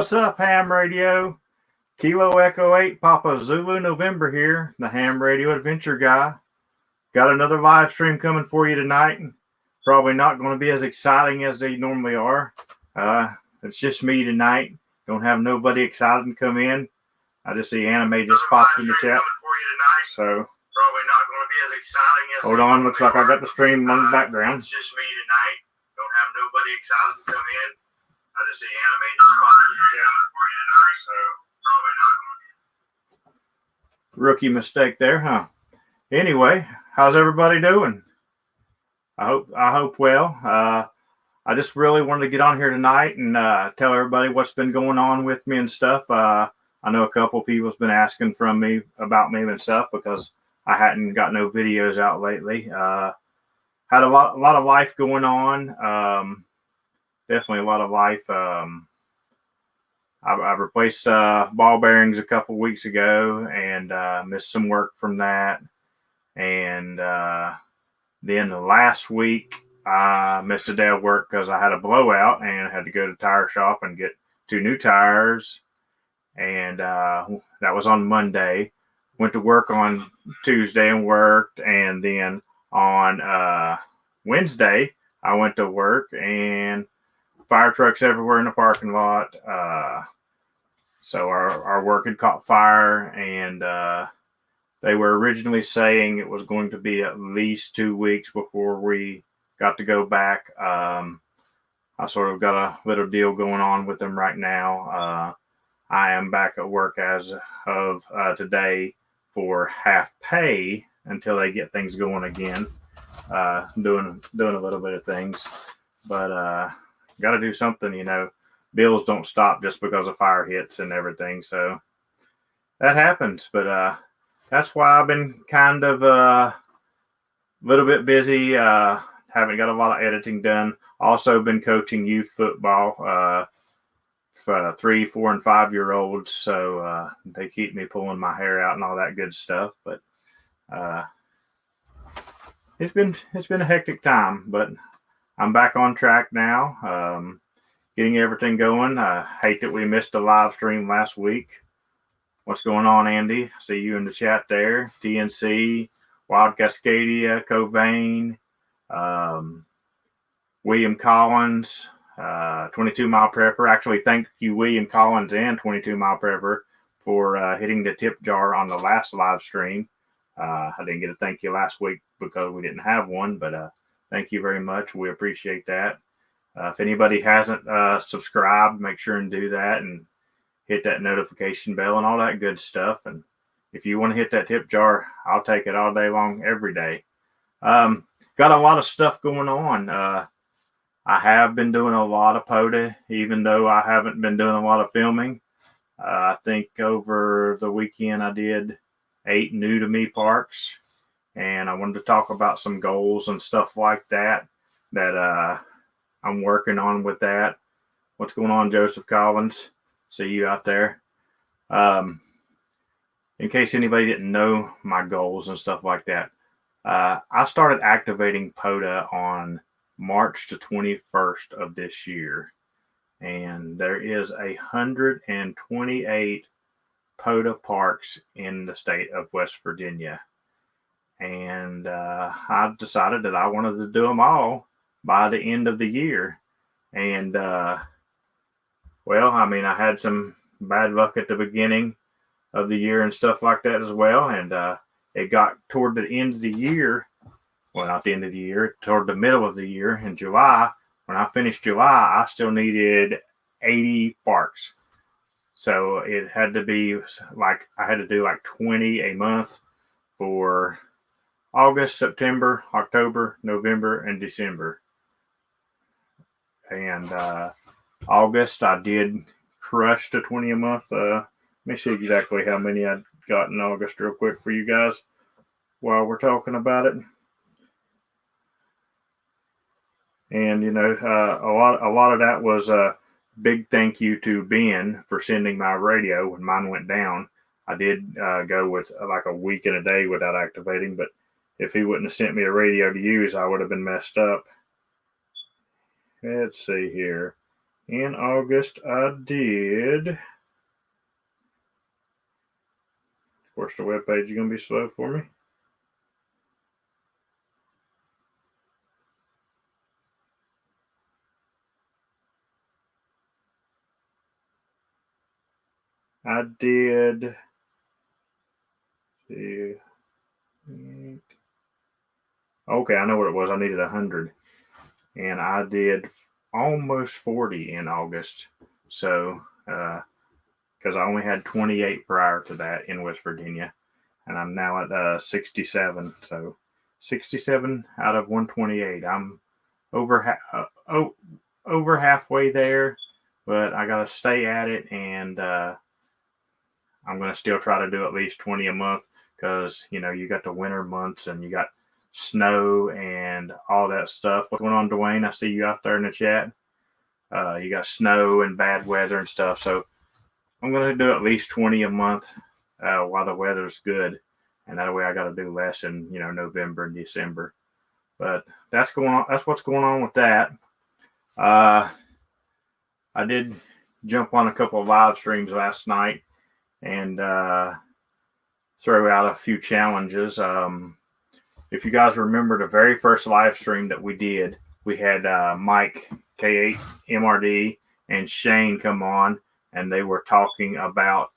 What's up, Ham Radio? Kilo Echo 8, Papa Zulu November here, the Ham Radio Adventure Guy. Got another live stream coming for you tonight. Probably not going to be as exciting as they normally are. It's just me tonight. Don't have nobody excited to come in. I just see Anime just popped in the chat. So, probably not going to be as exciting as hold on, looks like I got the stream on the background. It's just me tonight. Don't have nobody excited to come in. I just see Anime just popped in the chat for you tonight. So, probably not going to be. Rookie mistake there, huh? Anyway, how's everybody doing? I hope well. I just really wanted to get on here tonight and tell everybody what's been going on with me and stuff. I know a couple of people's been asking about me and stuff because I hadn't got no videos out lately. Had a lot of life going on. Definitely a lot of life. I replaced ball bearings a couple weeks ago and missed some work from that. And then last week, I missed a day of work because I had a blowout and I had to go to the tire shop and get 2 new tires. And that was on Monday. Went to work on Tuesday and worked. And then on Wednesday, I went to work and fire trucks everywhere in the parking lot. So our work had caught fire, and they were originally saying it was going to be at least 2 weeks before we got to go back. I sort of got a little deal going on with them right now. I am back at work as of today for half pay until they get things going again. Doing a little bit of things, but got to do something. You know, bills don't stop just because a fire hits and everything. So that happens. But that's why I've been kind of a little bit busy. Haven't got a lot of editing done. Also been coaching youth football for 3, 4, and 5-year-olds. So they keep me pulling my hair out and all that good stuff. But it's been a hectic time. But I'm back on track now. Getting everything going. I hate that we missed a live stream last week. What's going on, Andy? See you in the chat there. TNC, Wild Cascadia, Covain, William Collins, 22 Mile Prepper. Actually, thank you, William Collins and 22 Mile Prepper, for hitting the tip jar on the last live stream. I didn't get a thank you last week because we didn't have one, but thank you very much. We appreciate that. If anybody hasn't subscribed, make sure and do that and hit that notification bell and all that good stuff. And if you want to hit that tip jar, I'll take it all day long, every day. Got a lot of stuff going on. I have been doing a lot of Pota, even though I haven't been doing a lot of filming. I think over the weekend I did 8 new to me parks. And I wanted to talk about some goals and stuff like that I'm working on with that. What's going on, Joseph Collins? See you out there. In case anybody didn't know my goals and stuff like that, I started activating Pota on March the 21st of this year. And there is 128 Pota parks in the state of West Virginia. And I decided that I wanted to do them all by the end of the year. And, well, I mean, I had some bad luck at the beginning of the year and stuff like that as well. And it got toward the end of the year. Well, not the end of the year, toward the middle of the year in July. When I finished July, I still needed 80 parks. So it had to be like, I had to do like 20 a month for August, September, October, November, and December. And August, I did crush to 20 a month. Let me see exactly how many I got in August real quick for you guys while we're talking about it. And, you know, a lot of that was a big thank you to Ben for sending my radio when mine went down. I did go with like a week and a day without activating, but if he wouldn't have sent me a radio to use, I would have been messed up. Let's see here. In August, I did. Of course, the webpage is going to be slow for me. I did. Okay, I know what it was. I needed 100, and I did almost 40 in August. So, because I only had 28 prior to that in West Virginia, and I'm now at 67. So, 67 out of 128. I'm over over halfway there, but I gotta stay at it, and I'm gonna still try to do at least 20 a month because you got the winter months and you got snow and all that stuff. What's going on, Dwayne? I see you out there in the chat. You got snow and bad weather and stuff, so I'm gonna do at least 20 a month while the weather's good, and that way I got to do less in November and December. But that's going on. That's what's going on with that. I did jump on a couple of live streams last night and throw out a few challenges. If you guys remember the very first live stream that we did, we had Mike K8MRD and Shane come on, and they were talking about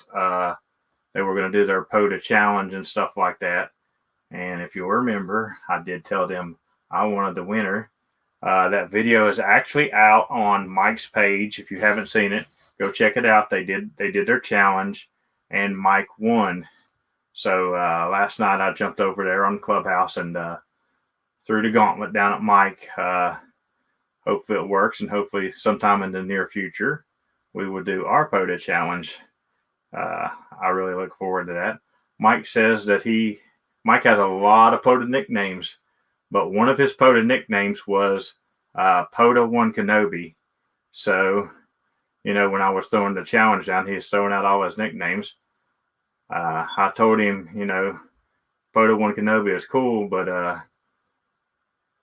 they were going to do their POTA challenge and stuff like that. And if you'll remember, I did tell them I wanted the winner. That video is actually out on Mike's page. If you haven't seen it, go check it out. They did their challenge, and Mike won. So last night I jumped over there on Clubhouse and threw the gauntlet down at Mike. Hopefully it works, and hopefully sometime in the near future we will do our POTA challenge. I really look forward to that. Mike says that Mike has a lot of POTA nicknames, but one of his POTA nicknames was POTA One Kenobi. So, when I was throwing the challenge down, he was throwing out all his nicknames. I told him, POTA One Kenobi is cool, but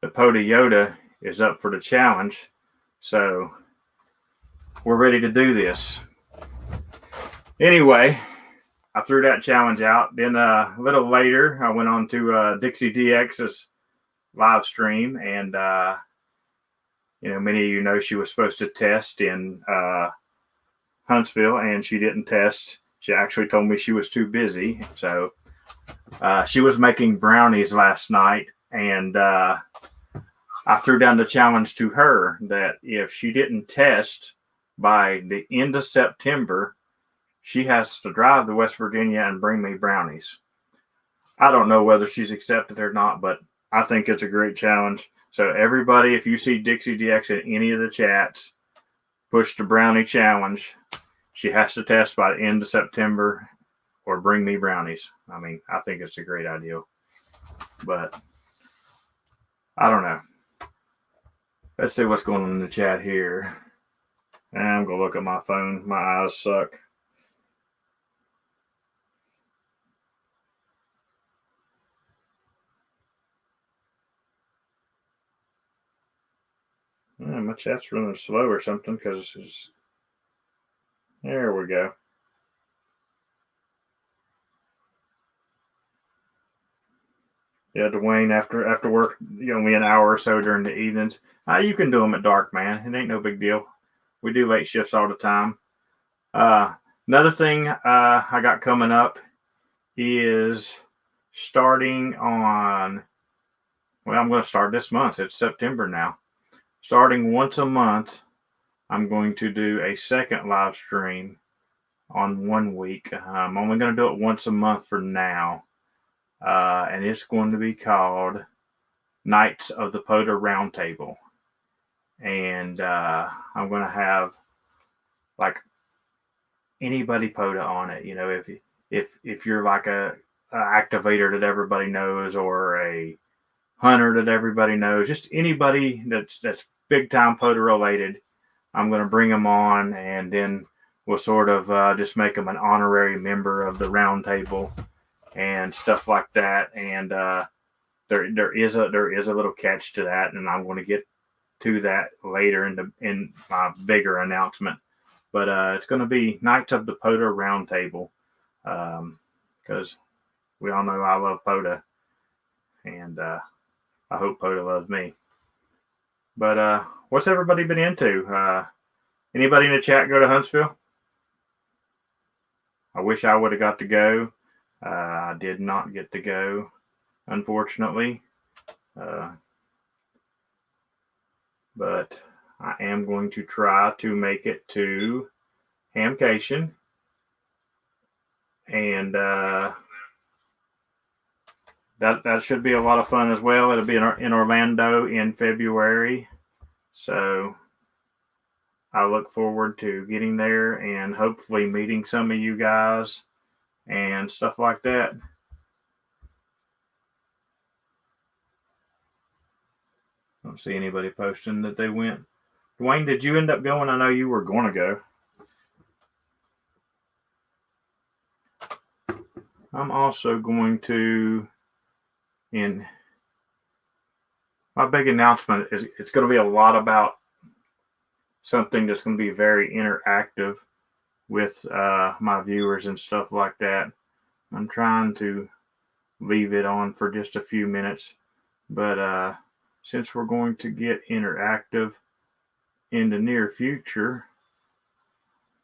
the POTA Yoda is up for the challenge. So, we're ready to do this. Anyway, I threw that challenge out. Then a little later, I went on to Dixie DX's live stream, and many of you know she was supposed to test in Huntsville, and she didn't test. She actually told me she was too busy. So she was making brownies last night, and I threw down the challenge to her that if she didn't test by the end of September, she has to drive to West Virginia and bring me brownies. I don't know whether she's accepted or not, but I think it's a great challenge. So everybody, if you see Dixie DX in any of the chats, push the brownie challenge. She has to test by the end of September or bring me brownies. I mean, I think it's a great idea. But I don't know. Let's see what's going on in the chat here. I'm going to look at my phone. My eyes suck. My chat's running slow or something because it's. There we go. Yeah, Dwayne, after work, me an hour or so during the evenings. You can do them at dark, man. It ain't no big deal. We do late shifts all the time. Another thing I got coming up is starting on. Well, I'm going to start this month. It's September now. Starting once a month, I'm going to do a second live stream on 1 week. I'm only going to do it once a month for now. And it's going to be called Knights of the POTA Roundtable. And I'm going to have like anybody POTA on it. If you're like a activator that everybody knows, or a hunter that everybody knows, just anybody that's big time POTA related, I'm going to bring them on, and then we'll sort of just make them an honorary member of the roundtable and stuff like that. And there is a little catch to that, and I'm going to get to that later in my bigger announcement. But it's going to be Knights of the Pota Roundtable, because we all know I love Pota, and I hope Pota loves me. But what's everybody been into? Anybody in the chat go to Huntsville? I wish I would have got to go. I did not get to go, unfortunately. But I am going to try to make it to Hamcation. And that should be a lot of fun as well. It'll be in Orlando in February. So I look forward to getting there and hopefully meeting some of you guys and stuff like that. I don't see anybody posting that they went. Dwayne, did you end up going? I know you were going to go. I'm also going to, in my big announcement, it's going to be a lot about something that's going to be very interactive with my viewers and stuff like that. I'm trying to leave it on for just a few minutes, but since we're going to get interactive in the near future,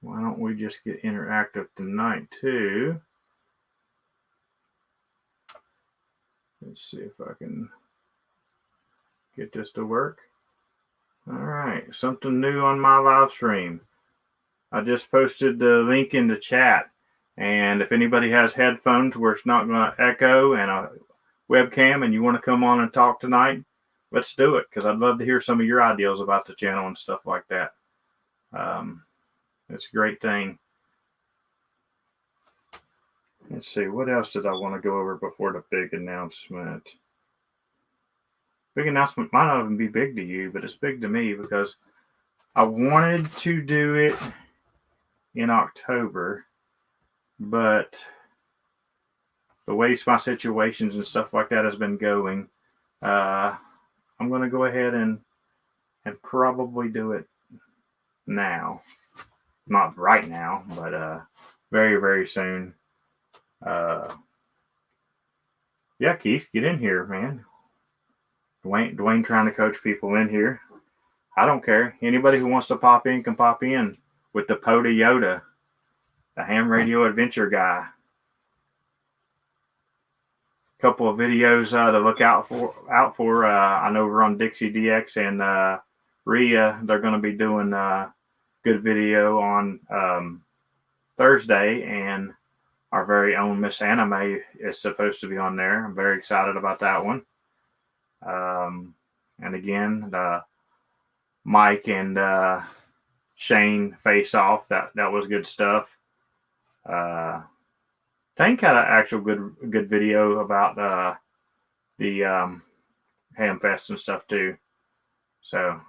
why don't we just get interactive tonight too? Let's see if I can get this to work. All right, something new on my live stream. I just posted the link in the chat, and if anybody has headphones where it's not going to echo and a webcam and you want to come on and talk tonight, let's do it, because I'd love to hear some of your ideas about the channel and stuff like that. It's a great thing. Let's see, what else did I want to go over before the big announcement? Big announcement might not even be big to you, but it's big to me because I wanted to do it in October, but the way my situations and stuff like that has been going, I'm going to go ahead and probably do it now. Not right now, but very, very soon. Yeah, Keith, get in here, man. Dwayne trying to coach people in here. I don't care. Anybody who wants to pop in can pop in with the Pota Yoda, the ham radio adventure guy. Couple of videos to look out for. I know we're on Dixie DX and Rhea. They're going to be doing a good video on Thursday, and our very own Miss Anime is supposed to be on there. I'm very excited about that one. And again, Mike and Shane face off. That was good stuff. Tank had an actual good video about the Ham Fest and stuff too. So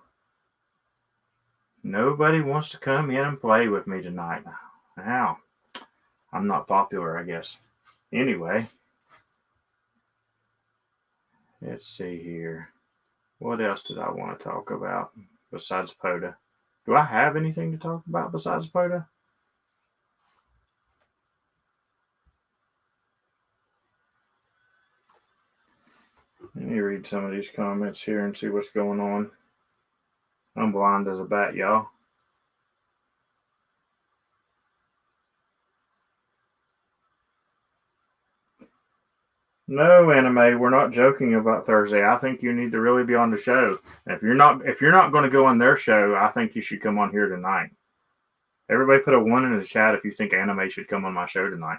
nobody wants to come in and play with me tonight. Now, I'm not popular, I guess. Anyway, let's see here. What else did I want to talk about besides Pota? Do I have anything to talk about besides Pota? Let me read some of these comments here and see what's going on. I'm blind as a bat, y'all. No, Anime, we're not joking about Thursday. I think you need to really be on the show. And if you're not going to go on their show, I think you should come on here tonight. Everybody put a 1 in the chat if you think Anime should come on my show tonight.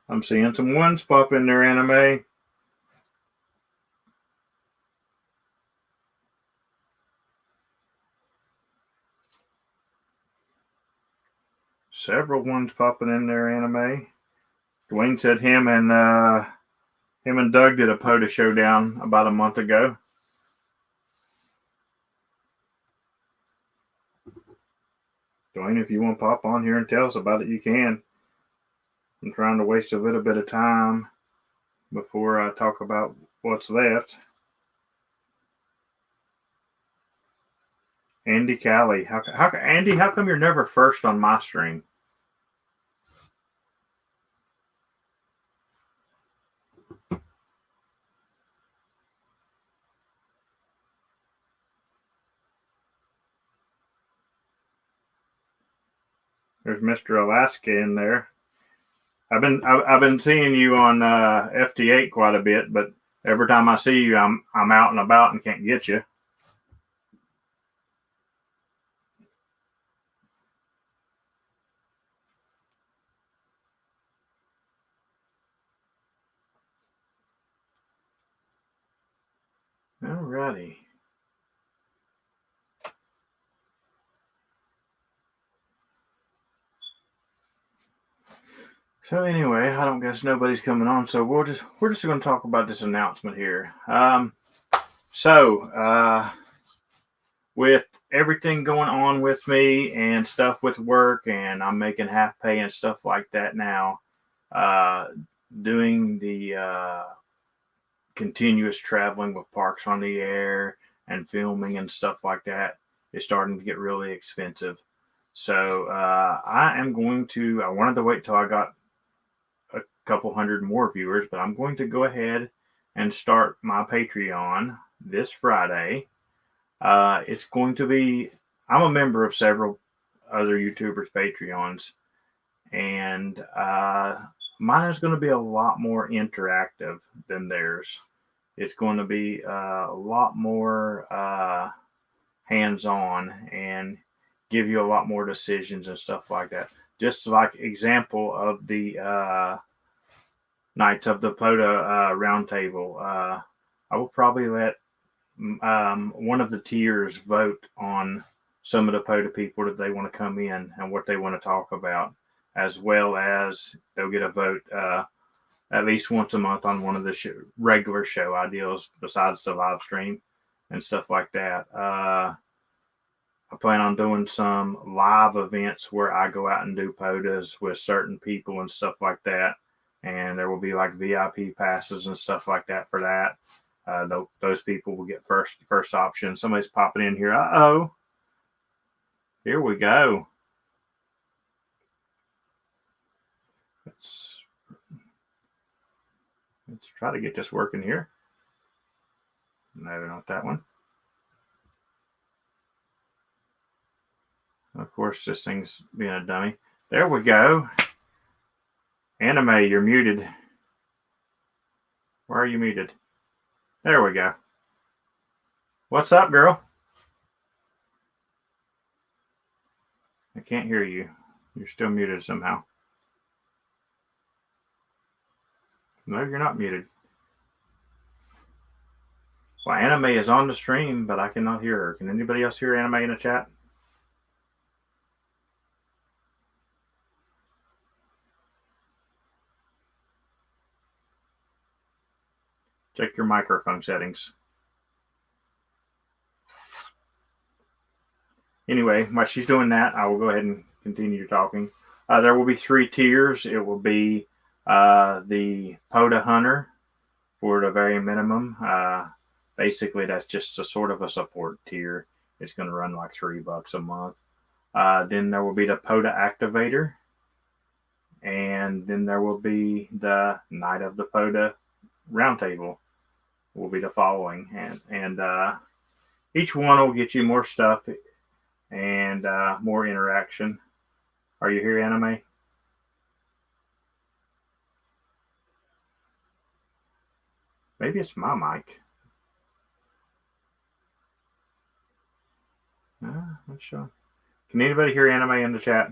I'm seeing some 1s pop in there, Anime. Several 1s popping in there, Anime. Dwayne said him and Doug did a Pota showdown about a month ago. Dwayne, if you want to pop on here and tell us about it, you can. I'm trying to waste a little bit of time before I talk about what's left. Andy Callie. Andy, how come you're never first on my stream? There's Mr. Alaska in there. I've been seeing you on FT8 quite a bit, but every time I see you, I'm out and about and can't get you. Alrighty. So anyway, I don't guess nobody's coming on, so we're just going to talk about this announcement here. With everything going on with me and stuff with work, and I'm making half pay and stuff like that now, doing the continuous traveling with Parks on the Air and filming and stuff like that is starting to get really expensive. So I wanted to wait till I got a couple hundred more viewers, but I'm going to go ahead and start my Patreon this Friday. It's going to be, I'm a member of several other YouTubers' Patreons, and mine is going to be a lot more interactive than theirs. It's going to be a lot more hands-on and give you a lot more decisions and stuff like that. Just like example of the Knights of the Pota roundtable, I will probably let one of the tiers vote on some of the Pota people that they want to come in and what they want to talk about, as well as they'll get a vote at least once a month on one of the regular show ideas besides the live stream and stuff like that. I plan on doing some live events where I go out and do Potas with certain people and stuff like that. And there will be like VIP passes and stuff like that for that. Those people will get first option. Somebody's popping in here. Uh-oh. Here we go. Let's try to get this working here. No, not that one. Of course, this thing's being a dummy. There we go. Anime, you're muted. Why are you muted? There we go. What's up, girl? I can't hear you. You're still muted somehow. No, you're not muted. Well, Anime is on the stream, but I cannot hear her. Can anybody else hear Anime in the chat? Check your microphone settings. Anyway, while she's doing that, I will go ahead and continue talking. There will be 3 tiers. It will be the Pota Hunter for the very minimum. Basically, that's just a sort of a support tier. It's going to run like $3 a month. Then there will be the Pota Activator. And then there will be the Night of the Pota Roundtable will be the following. And each one will get you more stuff and more interaction. Are you here, Anime? Maybe it's my mic. Not sure. Can anybody hear Anime in the chat?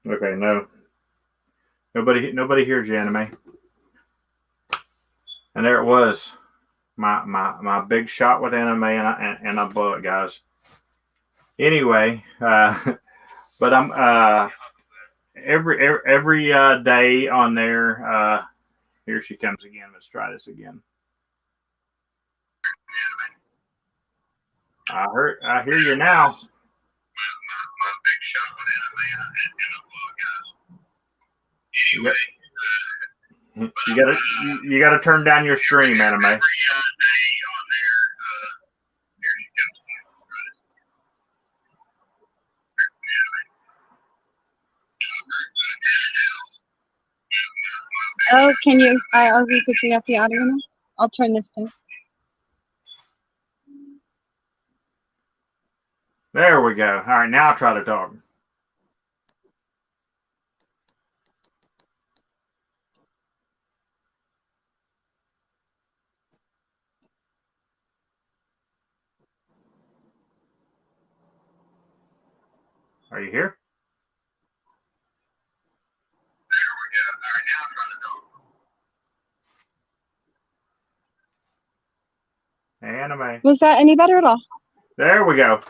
Okay, no. Nobody hears you, Anime. And there it was, my big shot with anime, and I blew it, guys. Anyway, but I'm every day on there. Here she comes again. Let's try this again. I hear you now. You gotta turn down your stream, anime. Oh, can you? Are we picking up the audio now? I'll turn this down. There we go. All right, now I'll try to talk. Are you here? There we go. All right, now I'm trying to talk. Anime. Was that any better at all? There we go.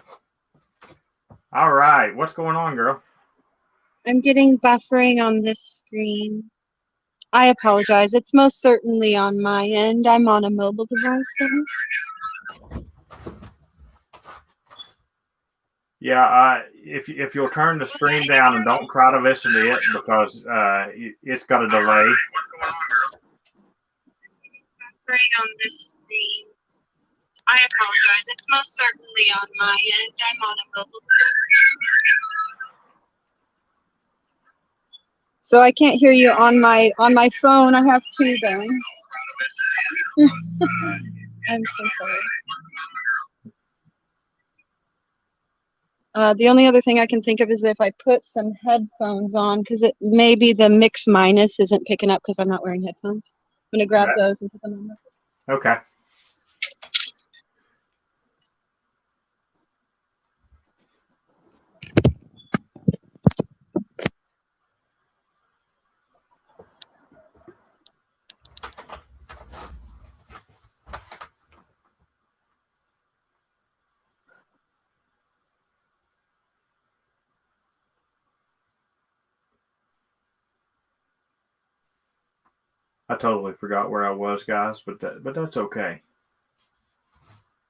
All right. What's going on, girl? I'm getting buffering on this screen. I apologize. It's most certainly on my end. I'm on a mobile device. Yeah, if you'll turn the stream down and don't try to listen to it because it's got a delay. What's going on, girl? Buffering on this screen. I apologize. It's most certainly on my end. I'm on a mobile device. So I can't hear you on my phone. I have two going. I'm so sorry. The only other thing I can think of is if I put some headphones on, because it maybe the mix minus isn't picking up because I'm not wearing headphones. I'm gonna grab those and put them on. Okay. I totally forgot where I was, guys, but that's okay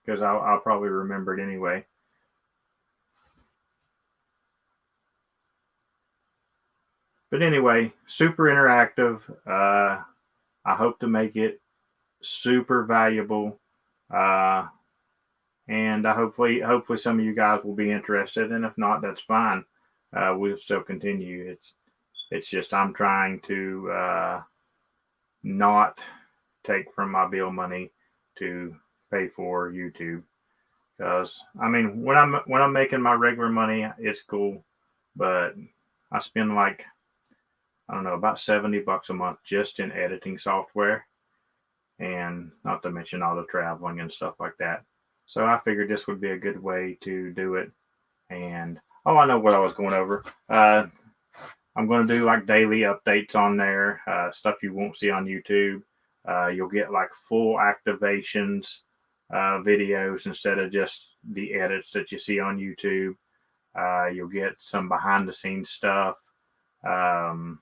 because I'll probably remember it anyway. But anyway, super interactive. I hope to make it super valuable, and hopefully some of you guys will be interested. And if not, that's fine. We'll still continue. It's just I'm trying to not take from my bill money to pay for YouTube, because I mean when I'm making my regular money, it's cool, but I spend like, I don't know, about $70 a month just in editing software, and not to mention all the traveling and stuff like that. So I figured this would be a good way to do it. And I know what I was going over. I'm going to do like daily updates on there, stuff you won't see on YouTube. You'll get like full activations videos instead of just the edits that you see on YouTube. You'll get some behind the scenes stuff, and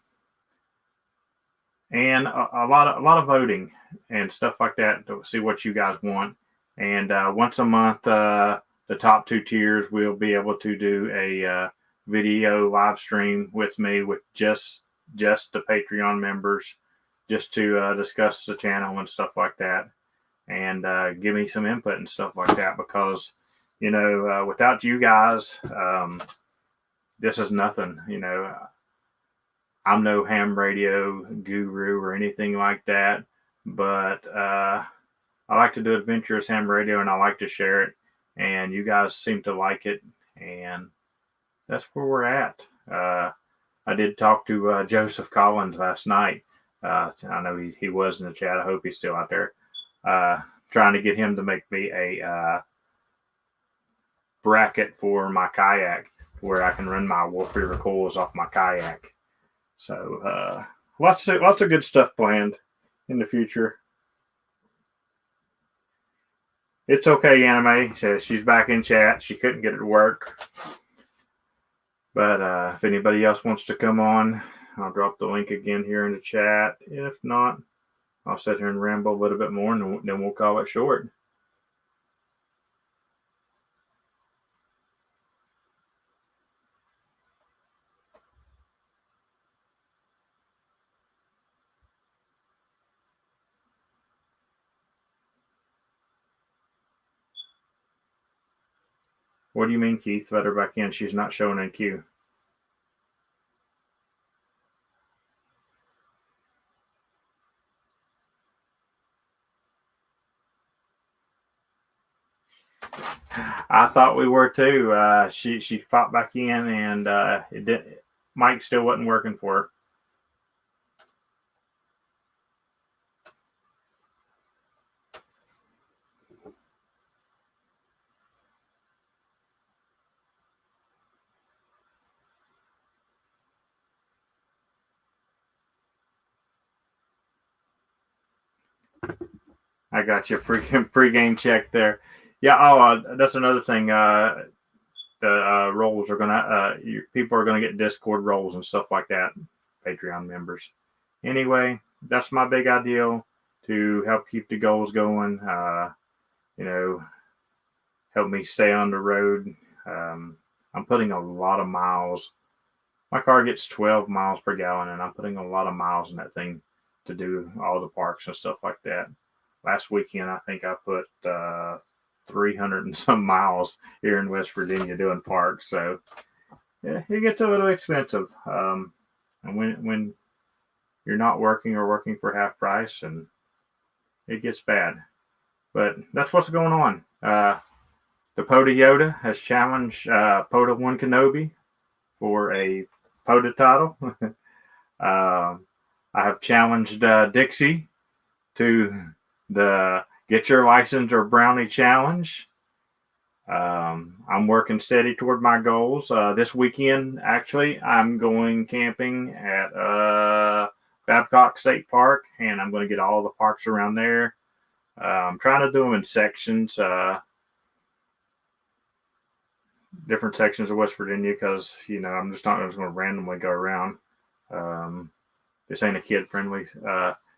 a lot of voting and stuff like that to see what you guys want. And once a month, the top two tiers will be able to do a video live stream with me with just the Patreon members, just to discuss the channel and stuff like that, and give me some input and stuff like that, because without you guys, this is nothing. I'm no ham radio guru or anything like that, but I like to do adventurous ham radio, and I like to share it, and you guys seem to like it, and that's where we're at. I did talk to Joseph Collins last night. I know he was in the chat. I hope he's still out there. Trying to get him to make me a bracket for my kayak where I can run my Wolf River coils off my kayak. So lots of good stuff planned in the future. It's okay, Anime. She's back in chat. She couldn't get it to work. But if anybody else wants to come on, I'll drop the link again here in the chat. If not, I'll sit here and ramble a little bit more, and then we'll call it short. What do you mean, Keith? Let her back in. She's not showing in queue. I thought we were too. She popped back in, and it did. Mike still wasn't working for her. I got you pre-game check there. Yeah. Oh, that's another thing. The roles are gonna people are gonna get Discord roles and stuff like that. Patreon members. Anyway, that's my big ideal to help keep the goals going. Help me stay on the road. I'm putting a lot of miles. My car gets 12 miles per gallon, and I'm putting a lot of miles in that thing to do all the parks and stuff like that. Last weekend, I think I put 300 and some miles here in West Virginia doing parks. So yeah, it gets a little expensive. And when you're not working or working for half price, and it gets bad. But that's what's going on. The Pota Yoda has challenged Pota One Kenobi for a Pota title. I have challenged Dixie to the Get Your License or Brownie Challenge. I'm working steady toward my goals. This weekend, actually, I'm going camping at Babcock State Park, and I'm going to get all the parks around there. I'm trying to do them in sections, different sections of West Virginia, because I'm just not just going to randomly go around. This ain't a kid-friendly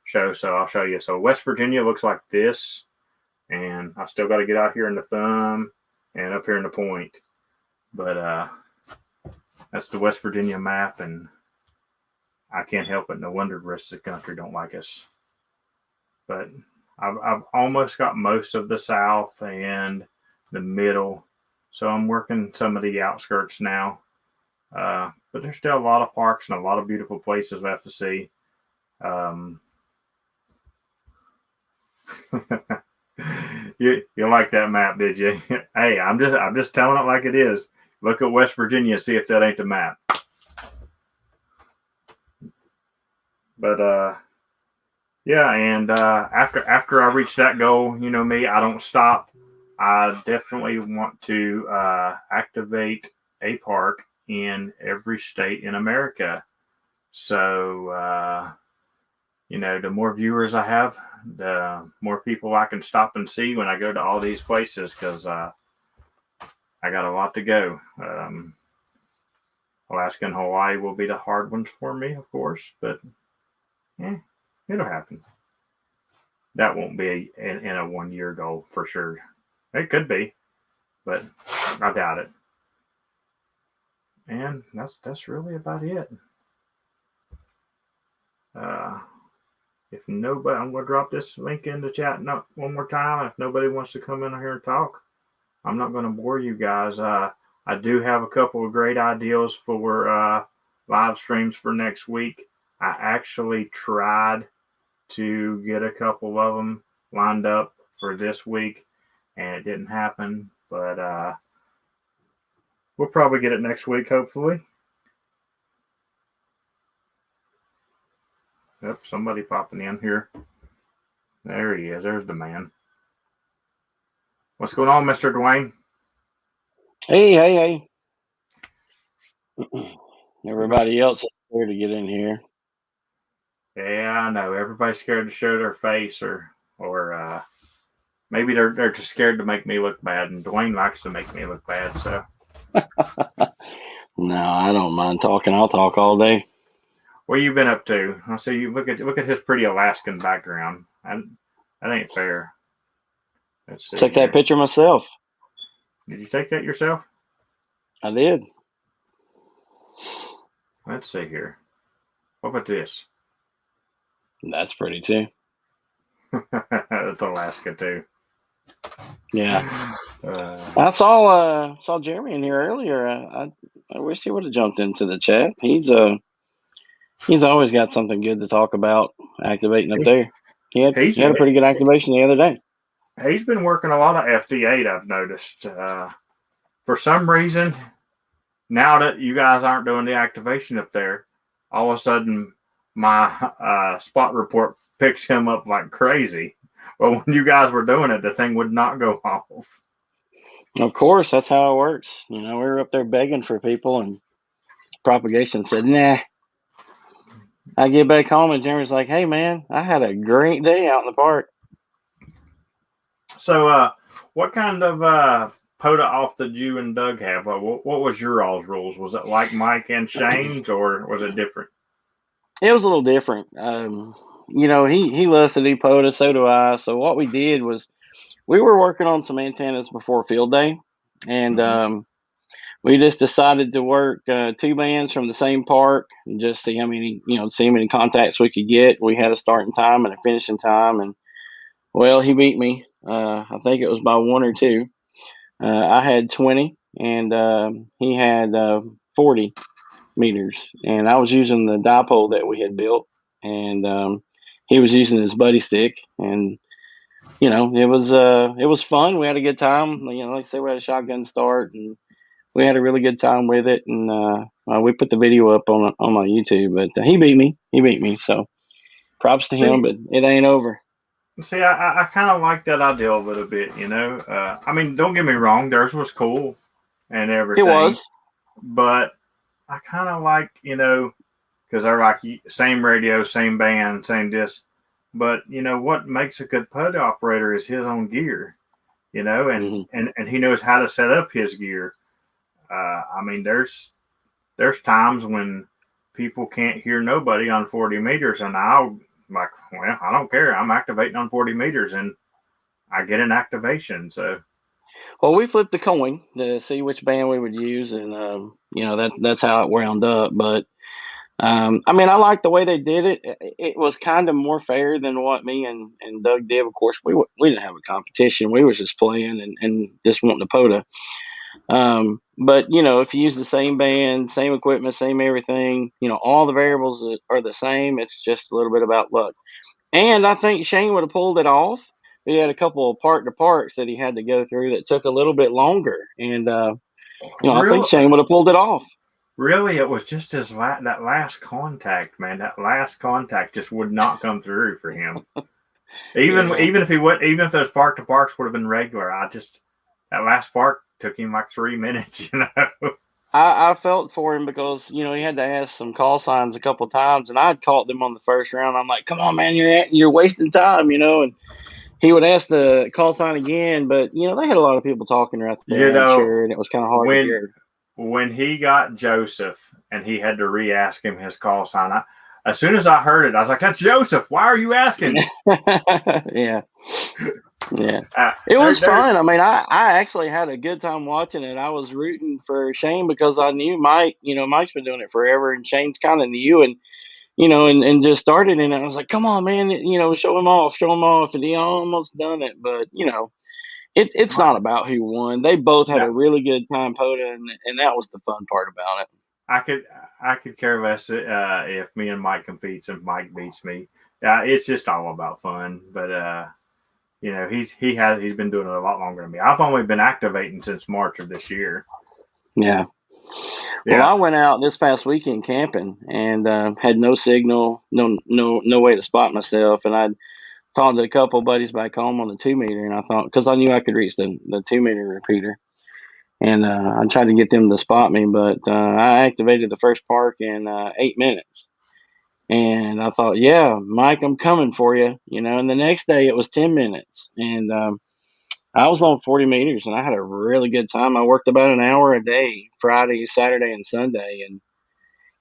show, so I'll show you. So West Virginia looks like this, and I still got to get out here in the thumb and up here in the point. But that's the West Virginia map, and I can't help it. No wonder the rest of the country don't like us. But I've almost got most of the south and the middle, so I'm working some of the outskirts now. But there's still a lot of parks and a lot of beautiful places left to see. You like that map, did you? Hey, I'm just telling it like it is. Look at West Virginia, see if that ain't the map. But yeah, and after I reach that goal, you know me, I don't stop. I definitely want to activate a park in every state in America. So the more viewers I have, the more people I can stop and see when I go to all these places, because I got a lot to go. Alaska and Hawaii will be the hard ones for me, of course, but it'll happen. That won't be in a 1 year goal for sure. It could be, but I doubt it. And that's really about it. If nobody, I'm going to drop this link in the chat one more time. If nobody wants to come in here and talk, I'm not going to bore you guys. I do have a couple of great ideas for live streams for next week. I actually tried to get a couple of them lined up for this week, and it didn't happen. But we'll probably get it next week, hopefully. Yep, somebody popping in here. There he is. There's the man. What's going on, Mr. Dwayne? Hey. Everybody else is there to get in here. Yeah, I know. Everybody's scared to show their face or maybe they're just scared to make me look bad, and Dwayne likes to make me look bad. So No, I don't mind talking. I'll talk all day. what you been up to? I see you look at his pretty Alaskan background. That ain't fair. Let's see. Took that picture myself. Did you take that yourself? I did. Let's see here. What about this? That's pretty too. That's Alaska too. Yeah. I saw Jeremy in here earlier. I wish he would have jumped into the chat. He's always got something good to talk about activating up there. He had a pretty good activation the other day. He's been working a lot of FD8, I've noticed. For some reason, now that you guys aren't doing the activation up there, all of a sudden my spot report picks him up like crazy. But when you guys were doing it, the thing would not go off. Of course, that's how it works. We were up there begging for people, and propagation said, nah. I get back home, and Jeremy's like, hey, man, I had a great day out in the park. So what kind of POTA off did you and Doug have? What was your all's rules? Was it like Mike and Shane's, or was it different? It was a little different. He loves to do POTA, so do I. So what we did was we were working on some antennas before field day, and we just decided to work 2 bands from the same park and just see how many contacts we could get. We had a starting time and a finishing time, and well, he beat me. I think it was by 1 or 2. I had 20, and he had 40 meters, and I was using the dipole that we had built, and he was using his buddy stick, and it was fun. We had a good time. Like I said, we had a shotgun start, and we had a really good time with it, and we put the video up on my YouTube. But he beat me. So props to him, but it ain't over. See, I kind of like that idea a little bit. I mean, don't get me wrong, theirs was cool and everything. It was, but I kind of like because they're like same radio, same band, same disc. But what makes a good POTA operator is his own gear. And he knows how to set up his gear. I mean, there's times when people can't hear nobody on 40 meters, and I'll like, well, I don't care. I'm activating on 40 meters, and I get an activation. So, well, we flipped a coin to see which band we would use, and that's how it wound up. But I mean, I like the way they did it. It was kind of more fair than what me and Doug did. Of course, we didn't have a competition. We was just playing and just wanting to POTA. But if you use the same band, same equipment, same everything, all the variables are the same. It's just a little bit about luck. And I think Shane would have pulled it off. He had a couple of part to parts that he had to go through that took a little bit longer. And, I think Shane would have pulled it off. Really, it was just that last contact, man. That last contact just would not come through for him. Even if those park to parks would have been regular, that last park took him like 3 minutes. I felt for him because he had to ask some call signs a couple of times, and I'd caught them on the first round. I'm like, come on, man, you're wasting time, and he would ask the call sign again, but they had a lot of people talking right there, and it was kind of hard to hear. When he got Joseph and he had to re-ask him his call sign, as soon as I heard it, I was like, that's Joseph. Why are you asking? Yeah. It was fun. I mean, I actually had a good time watching it. I was rooting for Shane because I knew Mike. Mike's been doing it forever, and Shane's kind of new and just started. And I was like, come on, man, show him off. And he almost done it. But, it's not about who won. They both had a really good time POTA, and that was the fun part about it. I could care less if me and Mike competes and Mike beats me. It's just all about fun. But he's been doing it a lot longer than me. I've only been activating since March of this year. Yeah. Well, I went out this past weekend camping and had no signal, no way to spot myself, and I'd talked to a couple of buddies back home on the 2 meter, and I thought, because I knew I could reach the 2 meter repeater, and I tried to get them to spot me, but I activated the first park in 8 minutes. And I thought, yeah, Mike, I'm coming for you, and the next day it was 10 minutes. And I was on 40 meters and I had a really good time. I worked about an hour a day, Friday, Saturday, and Sunday, and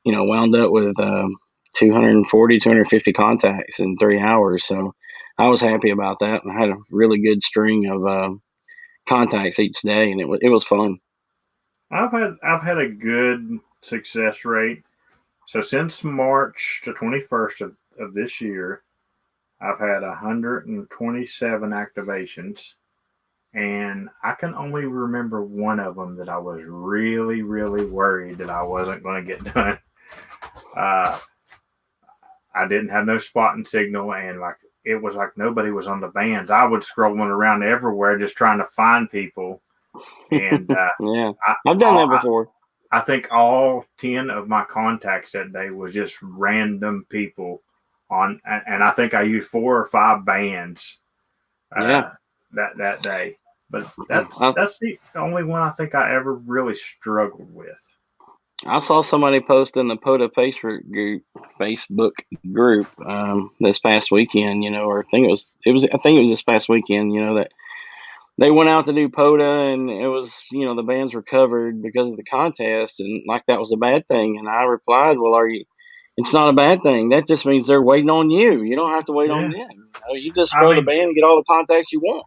wound up with 240, 250 contacts in 3 hours. So I was happy about that, and I had a really good string of contacts each day, and it was fun. I've had a good success rate. So since March the 21st of this year, I've had 127 activations, and I can only remember one of them that I was really, really worried that I wasn't going to get done. Uh, I didn't have no spotting signal, and it was like nobody was on the bands. I was scrolling around everywhere just trying to find people, and Yeah, I, I've done that before. I think all 10 of my contacts that day was just random people and I think I used 4 or 5 bands Yeah. that day. But I, that's the only one I think I ever really struggled with. I saw somebody post in the Pota Facebook group this past weekend, or I think it was this past weekend, that they went out to do Pota, and it was, the bands were covered because of the contest, and like that was a bad thing. And I replied, well, it's not a bad thing. That just means they're waiting on you. You don't have to wait on Yeah. them. You just I throw the mean, band and get all the contacts you want,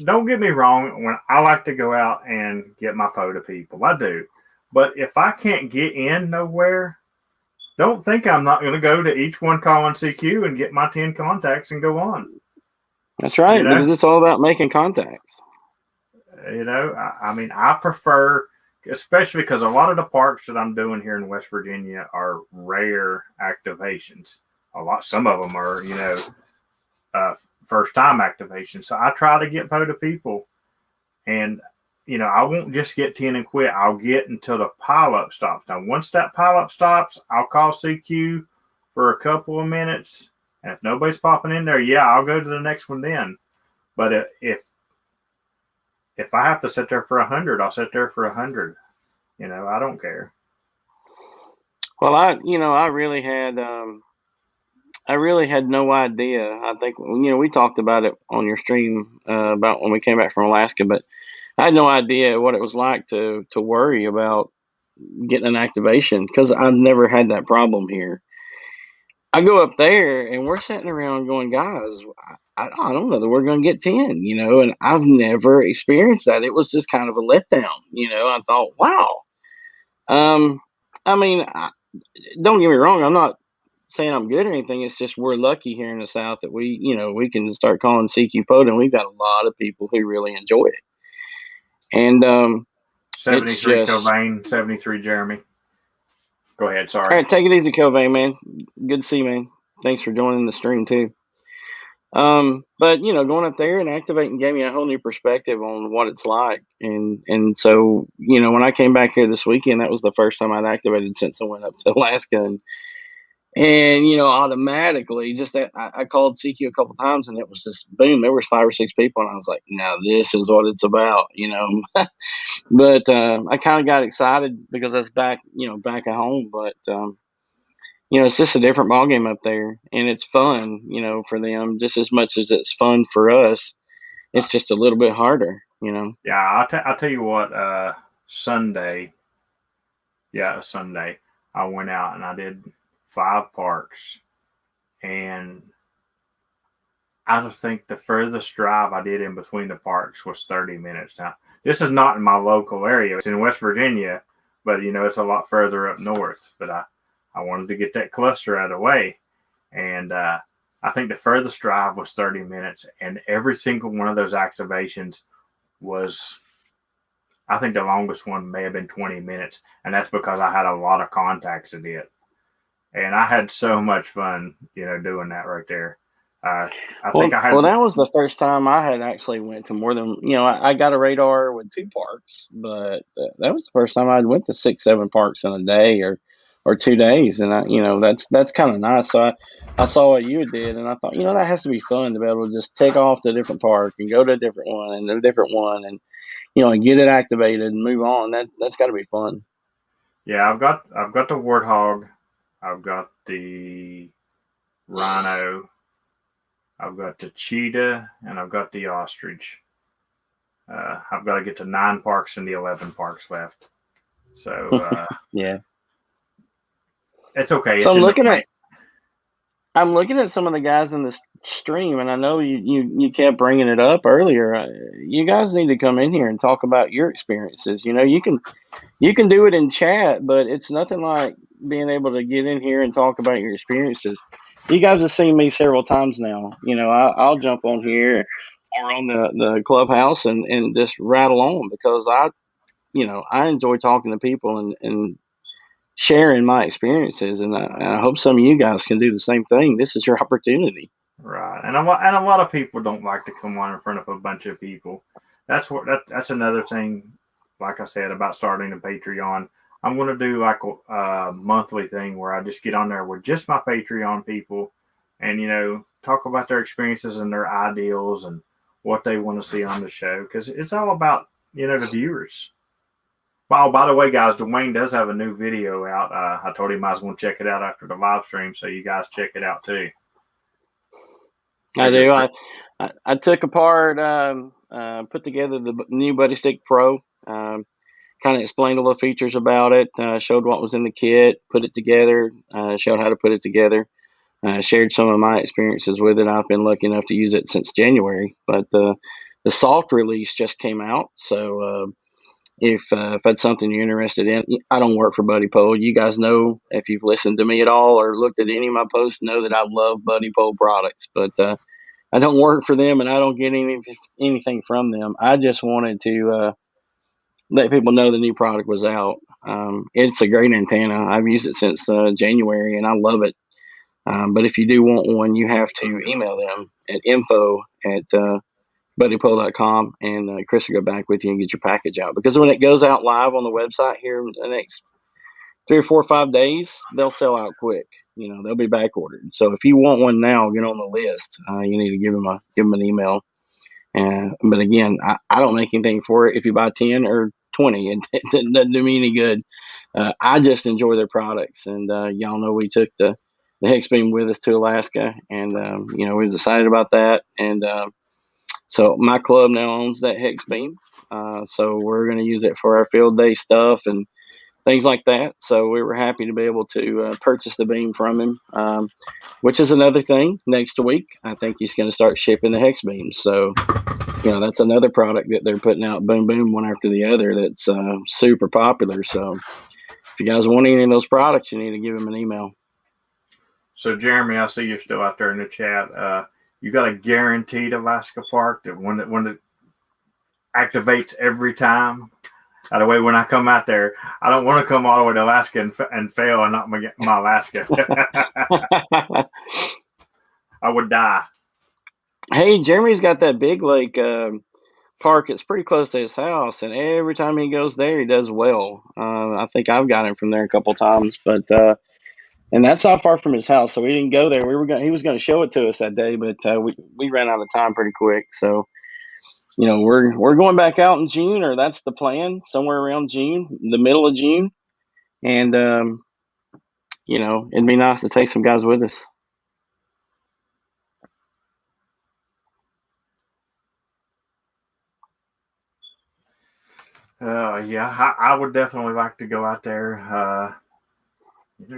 don't get me wrong. When I like to go out and get my Pota people, I do. But if I can't get in nowhere, don't think I'm not going to go to each one calling CQ and get my 10 contacts and go on. That's right, You know? because it's all about making contacts. I mean, I prefer, especially because a lot of the parks that I'm doing here in West Virginia are rare activations. Some of them are, first time activations. So I try to get Pota people, and I won't just get 10 and quit. I'll get until the pileup stops. Now, once that pileup stops, I'll call CQ for a couple of minutes, and if nobody's popping in there, yeah, I'll go to the next one then. But if I have to sit there for 100, I'll sit there for 100. I don't care. Well, I really had no idea. I think we talked about it on your stream about when we came back from Alaska, but I had no idea what it was like to worry about getting an activation because I've never had that problem here. I go up there and we're sitting around going, guys, I don't know that we're going to get 10, and I've never experienced that. It was just kind of a letdown, I thought, wow. I mean, don't get me wrong. I'm not saying I'm good or anything. It's just we're lucky here in the South that we can start calling CQ Pota, and we've got a lot of people who really enjoy it. And 73 Cobain, 73 Jeremy. Go ahead, sorry. All right, take it easy, Cobain, man. Good to see you, man. Thanks for joining the stream too. But going up there and activating gave me a whole new perspective on what it's like, and so when I came back here this weekend, that was the first time I'd activated since I went up to Alaska, and automatically just that I called CQ a couple times, and it was just boom, there was 5 or 6 people, and I was like, now this is what it's about, But I kind of got excited because I was back at home, but it's just a different ballgame up there, and it's fun, for them just as much as it's fun for us. It's just a little bit harder. Yeah, I'll tell you what. Sunday, I went out and I did 5 parks, and I think the furthest drive I did in between the parks was 30 minutes. Now, this is not in my local area; it's in West Virginia, but it's a lot further up north. But I wanted to get that cluster out of the way, and I think the furthest drive was 30 minutes, and every single one of those activations was, I think the longest one may have been 20 minutes, and that's because I had a lot of contacts in it, and I had so much fun, doing that right there. Well, that was the first time I had actually went to more than I got a radar with 2 parks, but that was the first time I went to 6, 7 parks in a day or 2 days, and that's kind of nice. So I saw what you did, and I thought that has to be fun to be able to just take off to a different park and go to a different one and a different one, and and get it activated and move on. That's got to be fun. Yeah, I've got the warthog, I've got the rhino, I've got the cheetah, and I've got the ostrich. I've got to get to 9 parks in the 11 parks left. So Yeah. it's okay. So It's in the plan. I'm looking at some of the guys in this stream, and I know you kept bringing it up earlier. You guys need to come in here and talk about your experiences. You can do it in chat, but it's nothing like being able to get in here and talk about your experiences. You guys have seen me several times now. I'll jump on here or on the clubhouse and just rattle on because I enjoy talking to people and sharing my experiences, and I hope some of you guys can do the same thing. This is your opportunity. Right, and a lot of people don't like to come on in front of a bunch of people. That's another thing. Like I said about starting a Patreon, I'm going to do like a monthly thing where I just get on there with just my Patreon people, and talk about their experiences and their ideals and what they want to see on the show because it's all about the viewers. Oh, by the way, guys, Dwayne does have a new video out. I told him I was going to check it out after the live stream, so you guys check it out too. I do. I took apart, put together the new Buddy Stick Pro, kind of explained all the features about it, showed what was in the kit, put it together, showed how to put it together, shared some of my experiences with it. I've been lucky enough to use it since January, but the soft release just came out, so if that's something you're interested in, I don't work for Buddy Pole. You guys know, if you've listened to me at all or looked at any of my posts, know that I love Buddy Pole products, but I don't work for them and I don't get anything from them. I just wanted to let people know the new product was out. It's a great antenna. I've used it since January and I love it. But if you do want one, you have to email them at info@buddypole.com, and Chris will go back with you and get your package out. Because when it goes out live on the website here in the next 3 or 4 or 5 days, they'll sell out quick. They'll be back ordered. So if you want one now, get on the list. You need to give them an email. But again, I don't make anything for it. If you buy 10 or 20, it doesn't do me any good. I just enjoy their products, and y'all know we took the hex beam with us to Alaska, and we was excited about that. And so my club now owns that hex beam, so we're going to use it for our field day stuff and things like that. So we were happy to be able to purchase the beam from him, which is another thing. Next week, I think he's going to start shipping the hex beams. So that's another product that they're putting out, boom, boom, one after the other. That's super popular. So if you guys want any of those products, you need to give him an email. So Jeremy, I see you're still out there in the chat. You got a guaranteed Alaska park that when it activates every time. By the way, when I come out there, I don't want to come all the way to Alaska and fail and not my Alaska. I would die. Hey, Jeremy's got that Big Lake park. It's pretty close to his house, and every time he goes there, he does well. I think I've got him from there a couple times, but and that's not far from his house, so we didn't go there. He was going to show it to us that day, but we ran out of time pretty quick. So we're going back out in June, or that's the plan, somewhere around June, the middle of June, and it'd be nice to take some guys with us. Yeah, I would definitely like to go out there.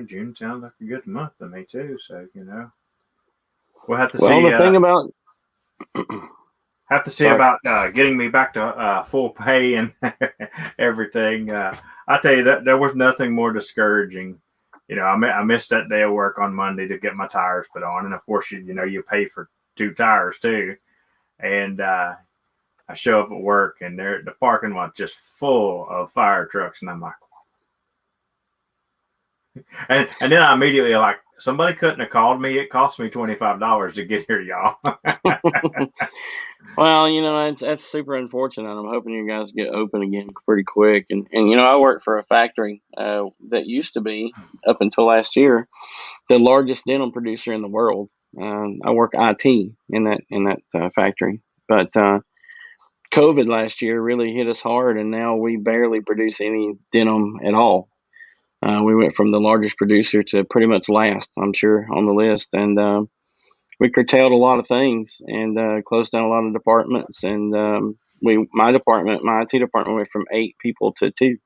June sounds like a good month to me too. So we'll have to see. Well, the thing about have to see about getting me back to full pay and everything. I tell you that there was nothing more discouraging. I missed that day of work on Monday to get my tires put on, and of course you pay for 2 tires too, and I show up at work and the parking lot's just full of fire trucks, and I'm like, and then I immediately like, somebody couldn't have called me. It cost me $25 to get here, y'all. Well, that's super unfortunate. I'm hoping you guys get open again pretty quick. And I work for a factory that used to be, up until last year, the largest denim producer in the world. I work IT in that factory, but COVID last year really hit us hard, and now we barely produce any denim at all. We went from the largest producer to pretty much last, I'm sure, on the list, and we curtailed a lot of things and closed down a lot of departments, and my IT department went from 8 people to 2.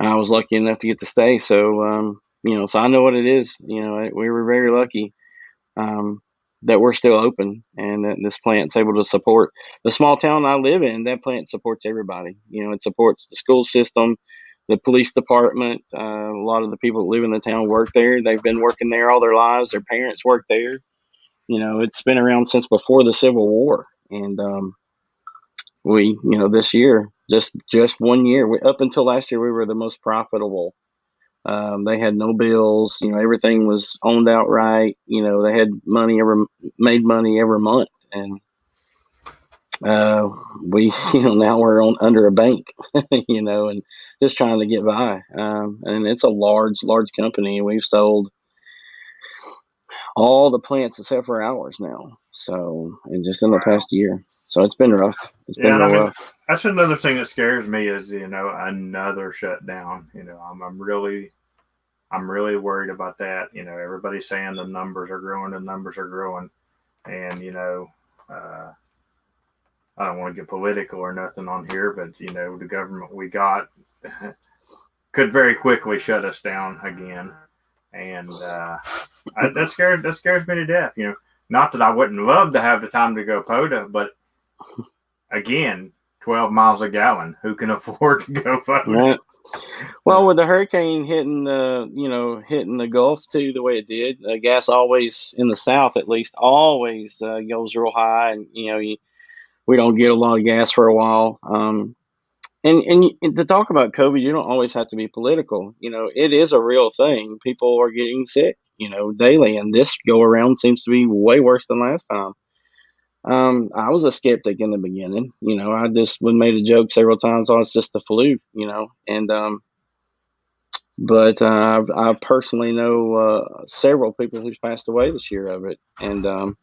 And I was lucky enough to get to stay. So, so I know what it is. We were very lucky that we're still open and that this plant's able to support the small town I live in. That plant supports everybody. It supports the school system, the police department. A lot of the people that live in the town work there. They've been working there all their lives. Their parents work there. It's been around since before the Civil War. And we, this year, just 1 year, up until last year, we were the most profitable. They had no bills. Everything was owned outright. They had made money every month, and we, now we're under a bank, and just trying to get by. And it's a large company. We've sold all the plants except for ours now. So, and just in the past year. So it's been rough. It's been real rough. That's another thing that scares me is, another shutdown. I'm really worried about that. Everybody's saying the numbers are growing, and I don't want to get political or nothing on here, but the government we got could very quickly shut us down again, and that scares me to death. Not that I wouldn't love to have the time to go Pota, but again, 12 miles a gallon. Who can afford to go Pota? Right. Well, with the hurricane hitting the Gulf too, the way it did, gas always in the South, at least, always goes real high, and we don't get a lot of gas for a while. And to talk about COVID, you don't always have to be political. It is a real thing. People are getting sick, daily, and this go around seems to be way worse than last time. I was a skeptic in the beginning. I just made a joke several times. Oh, it's just the flu, and but I personally know several people who's passed away this year of it, and it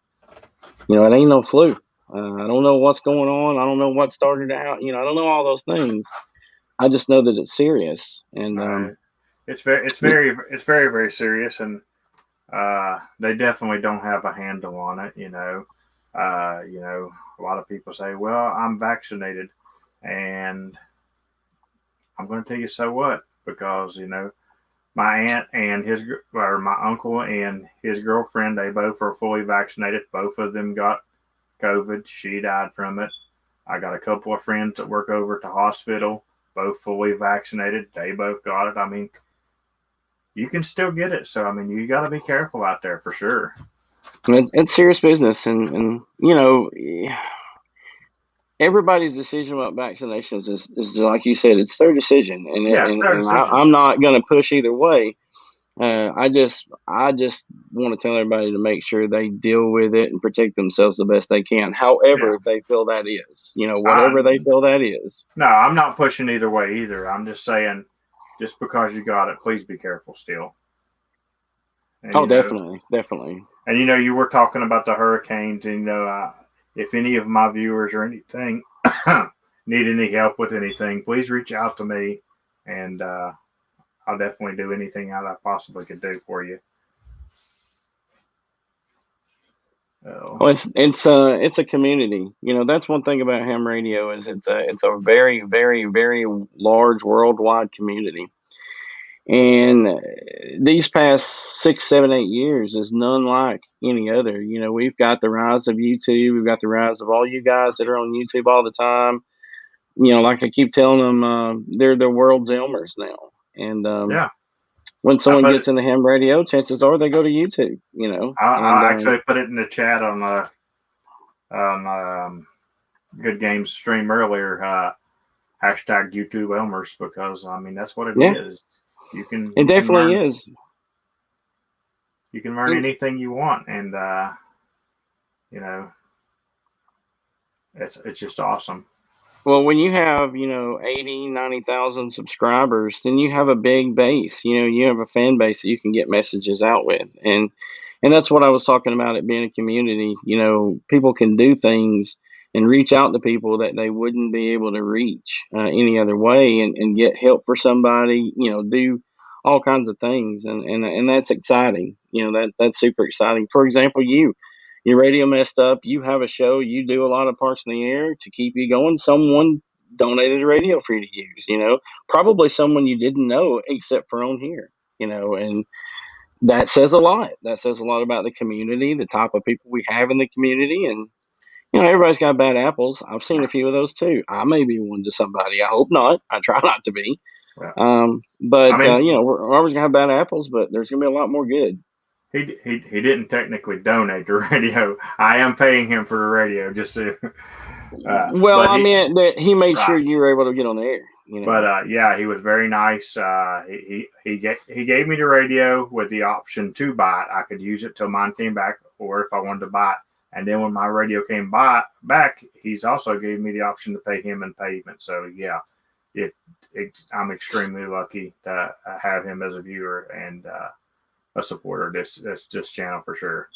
ain't no flu. I don't know what's going on. I don't know what started out. I don't know all those things. I just know that it's serious, and it's very, very serious, and they definitely don't have a handle on it. A lot of people say, "Well, I'm vaccinated," and I'm going to tell you, so what? Because my aunt and my uncle and his girlfriend, they both are fully vaccinated. Both of them got COVID. She died from it. I got a couple of friends that work over at the hospital, both fully vaccinated. They both got it. I mean, you can still get it. So, you got to be careful out there for sure. It's serious business. And everybody's decision about vaccinations is like you said, it's their decision. And, I'm not going to push either way. I just want to tell everybody to make sure they deal with it and protect themselves the best they can. However, they feel that is, whatever they feel that is. No, I'm not pushing either way either. I'm just saying, just because you got it, please be careful still. And, definitely. And you were talking about the hurricanes, and if any of my viewers or anything need any help with anything, please reach out to me, and I'll definitely do anything that I possibly could do for you. Well, it's a community. That's one thing about ham radio is it's a very, very, very large worldwide community. And these past 6, 7, 8 years is none like any other. We've got the rise of YouTube. We've got the rise of all you guys that are on YouTube all the time. Like I keep telling them, they're the world's Elmers now. And when someone gets into ham radio, chances are they go to YouTube. I actually put it in the chat on Good Games stream earlier. Hashtag YouTube Elmers, because that's what it is. It definitely is. You can learn anything you want, and it's just awesome. Well, when you have 80, 90,000 subscribers, then you have a big base. You have a fan base that you can get messages out with, and that's what I was talking about, it being a community. People can do things and reach out to people that they wouldn't be able to reach any other way, and get help for somebody, do all kinds of things. And that's exciting. That's super exciting. For example, you your radio messed up, you have a show, you do a lot of parks in the air to keep you going. Someone donated a radio for you to use, probably someone you didn't know except for on here, and that says a lot. That says a lot about the community, the type of people we have in the community. And, everybody's got bad apples. I've seen a few of those too. I may be one to somebody. I hope not. I try not to be. Well, But we're always going to have bad apples, but there's going to be a lot more good. He didn't technically donate the radio. I am paying him for the radio just to. I meant that he made sure you were able to get on the air. But yeah, he was very nice. He gave me the radio with the option to buy it. I could use it till mine came back, or if I wanted to buy it. And then when my radio came back, he's also gave me the option to pay him in payment. So yeah, I'm extremely lucky to have him as a viewer and a supporter of this channel for sure.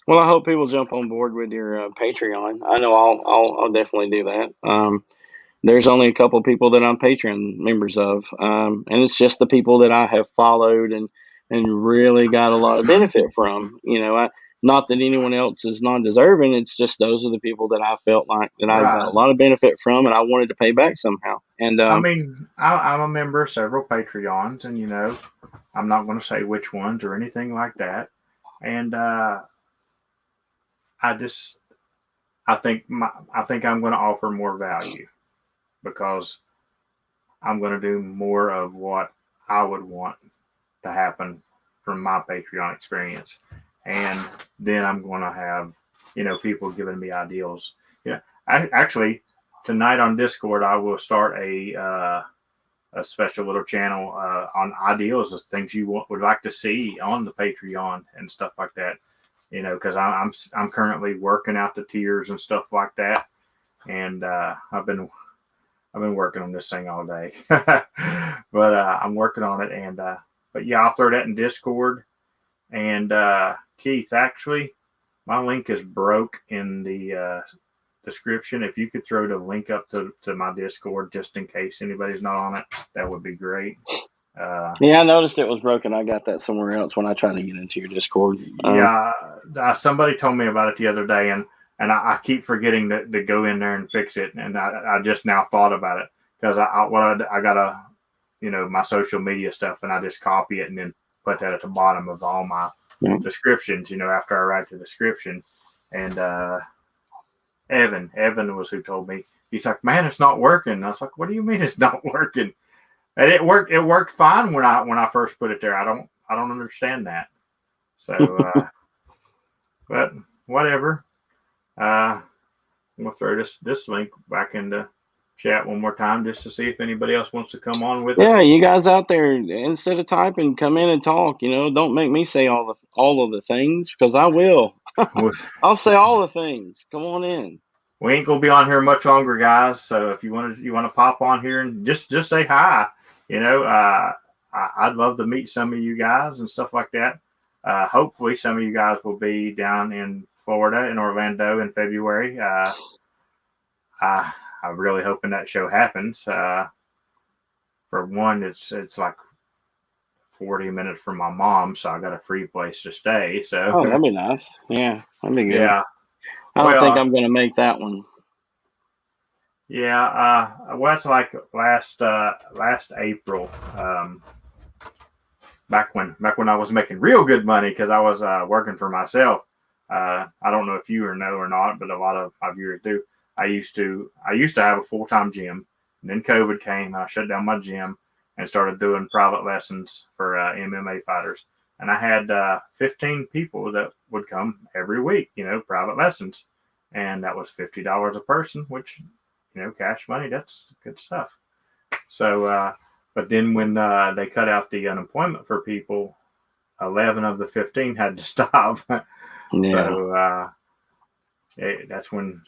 Well, I hope people jump on board with your Patreon. I know I'll definitely do that. There's only a couple of people that I'm Patreon members of, and it's just the people that I have followed and really got a lot of benefit from. Not that anyone else is non-deserving. It's just those are the people that I felt like that I got a lot of benefit from, and I wanted to pay back somehow. And I mean, I'm a member of several Patreons, and I'm not going to say which ones or anything like that. And I think I'm going to offer more value because I'm going to do more of what I would want to happen from my Patreon experience. And then I'm going to have, people giving me ideals. I actually tonight on Discord, I will start a special little channel on ideals of things you would like to see on the Patreon and stuff like that. Because I'm currently working out the tiers and stuff like that, and I've been working on this thing all day, but I'm working on it. And but yeah, I'll throw that in Discord. And Keith, actually, my link is broke in the description. If you could throw the link up to my Discord just in case anybody's not on it, that would be great. Yeah, I noticed it was broken. I got that somewhere else when I tried to get into your Discord. Somebody told me about it the other day, and I keep forgetting to go in there and fix it. And I just now thought about it because I got my social media stuff, and I just copy it and then put that at the bottom of all my descriptions, after I write the description. And Evan was who told me. He's like, man, it's not working. I was like, what do you mean it's not working? And it worked fine when I first put it there. I don't understand that. So but whatever. I'm gonna throw this link back into chat one more time just to see if anybody else wants to come on with us. Yeah, you guys out there, instead of typing, come in and talk. Don't make me say all of the things, because I will. I'll say all the things. Come on in. We ain't gonna be on here much longer, guys. So if you want to pop on here and just say hi, I'd love to meet some of you guys and stuff like that. Hopefully, some of you guys will be down in Florida, in Orlando, in February. I'm really hoping that show happens. For one, it's like 40 minutes from my mom, so I got a free place to stay. So that'd be nice. Yeah, that'd be good. Yeah, I don't think I'm going to make that one. Yeah, well, it's like last April. Back when I was making real good money because I was working for myself. I don't know if you know or not, but a lot of my viewers do. I used to have a full-time gym, and then COVID came. I shut down my gym and started doing private lessons for MMA fighters. And I had 15 people that would come every week, private lessons, and that was $50 a person, which, cash money, that's good stuff. So, but then when they cut out the unemployment for people, 11 of the 15 had to stop. Yeah. So that's when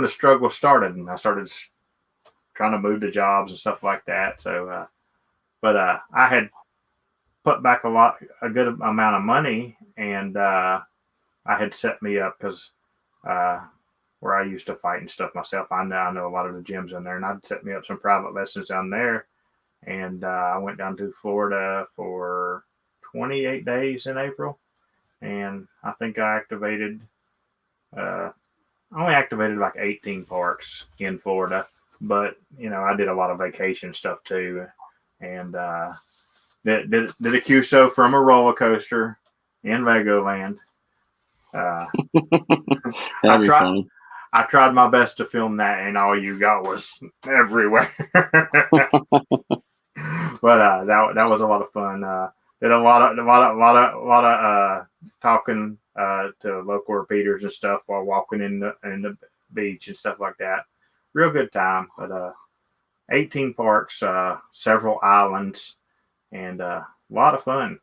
the struggle started, and I started trying to move to jobs and stuff like that. So, but I had put back a good amount of money, and I had set me up because where I used to fight and stuff myself, I know a lot of the gyms in there, and I'd set me up some private lessons down there. And I went down to Florida for 28 days in April, and I think I activated. I only activated like 18 parks in Florida, but I did a lot of vacation stuff too, and did a QSO from a roller coaster in Legoland. I That'd be tried. fun. I tried my best to film that, and all you got was everywhere. But that was a lot of fun. Did a lot of talking to local repeaters and stuff while walking in the beach and stuff like that. Real good time. But 18 parks, several islands, and a lot of fun.